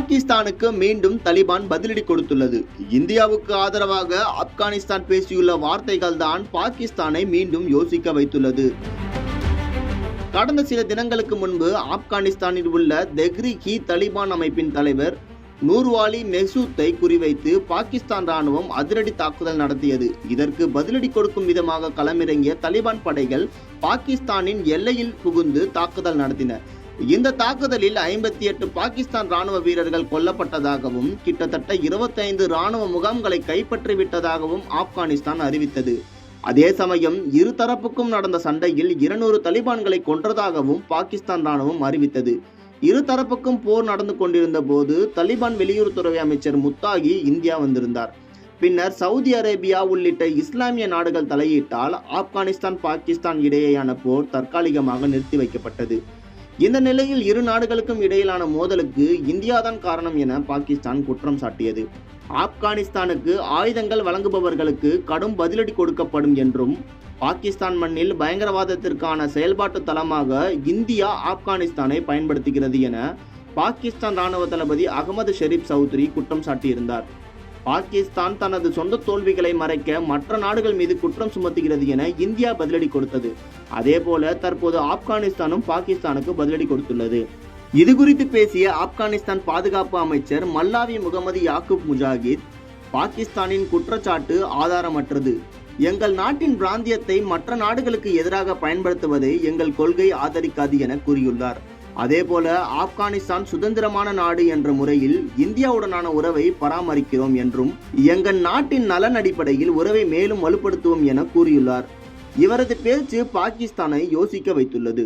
பாகிஸ்தானுக்கு மீண்டும் தலிபான் பதிலடி கொடுத்துள்ளது. இந்தியாவுக்கு ஆதரவாக ஆப்கானிஸ்தான் பேசியுள்ள வார்த்தைகள் தான் பாகிஸ்தானை மீண்டும் யோசிக்க வைத்துள்ளது. கடந்த சில தினங்களுக்கு முன்பு ஆப்கானிஸ்தானில் உள்ள தெஹ்ரீக்-இ-தலிபான் அமைப்பின் தலைவர் நூர்வாலி மெஹ்சூத்தை குறிவைத்து பாகிஸ்தான் ராணுவம் அதிரடி தாக்குதல் நடத்தியது. இதற்கு பதிலடி கொடுக்கும் விதமாக களமிறங்கிய தலிபான் படைகள் பாகிஸ்தானின் எல்லையில் புகுந்து தாக்குதல் நடத்தின. இந்த தாக்குதலில் 58 பாகிஸ்தான் ராணுவ வீரர்கள் கொல்லப்பட்டதாகவும் கிட்டத்தட்ட 25 ராணுவ முகாம்களை கைப்பற்றிவிட்டதாகவும் ஆப்கானிஸ்தான் அறிவித்தது. அதே சமயம் இருதரப்புக்கும் நடந்த சண்டையில் 200 தலிபான்களை கொன்றதாகவும் பாகிஸ்தான் ராணுவம் அறிவித்தது. இருதரப்புக்கும் போர் நடந்து கொண்டிருந்த போது தலிபான் வெளியுறவுத்துறை அமைச்சர் முத்தாகி இந்தியா வந்திருந்தார். பின்னர் சவுதி அரேபியா உள்ளிட்ட இஸ்லாமிய நாடுகள் தலையிட்டால் ஆப்கானிஸ்தான் பாகிஸ்தான் இடையேயான போர் தற்காலிகமாக நிறுத்தி வைக்கப்பட்டது. இந்த நிலையில் இரு நாடுகளுக்கும் இடையிலான மோதலுக்கு இந்தியாதான் காரணம் என பாகிஸ்தான் குற்றம் சாட்டியது. ஆப்கானிஸ்தானுக்கு ஆயுதங்கள் வழங்குபவர்களுக்கு கடும் பதிலடி கொடுக்கப்படும் என்றும், பாகிஸ்தான் மண்ணில் பயங்கரவாதத்திற்கான செயல்பாட்டு தளமாக இந்தியா ஆப்கானிஸ்தானை பயன்படுத்துகிறது என பாகிஸ்தான் ராணுவ தளபதி அகமது ஷெரீப் சௌத்ரி குற்றம் சாட்டியிருந்தார். பாகிஸ்தான் தனது சொந்த தோல்விகளை மறைக்க மற்ற நாடுகள் மீது குற்றம் சுமத்துகிறது என இந்தியா பதிலடி கொடுத்தது. அதேபோல தற்போது ஆப்கானிஸ்தானும் பாகிஸ்தானுக்கு பதிலடி கொடுத்துள்ளது. இது குறித்து பேசிய ஆப்கானிஸ்தான் பாதுகாப்பு அமைச்சர் மல்லாவி முகமது யாக்கூப் முஜாஹித், பாகிஸ்தானின் குற்றச்சாட்டு ஆதாரமற்றது. எங்கள் நாட்டின் பிராந்தியத்தை மற்ற நாடுகளுக்கு எதிராக பயன்படுத்துவதை எங்கள் கொள்கை ஆதரிக்காது என கூறியுள்ளார். அதேபோல ஆப்கானிஸ்தான் சுதந்திரமான நாடு என்ற முறையில் இந்தியாவுடனான உறவை பராமரிக்கிறோம் என்றும், எங்கள் நாட்டின் நலன் அடிப்படையில் உறவை மேலும் வலுப்படுத்துவோம் என கூறியுள்ளார். இவரது பேச்சு பாகிஸ்தானை யோசிக்க வைத்துள்ளது.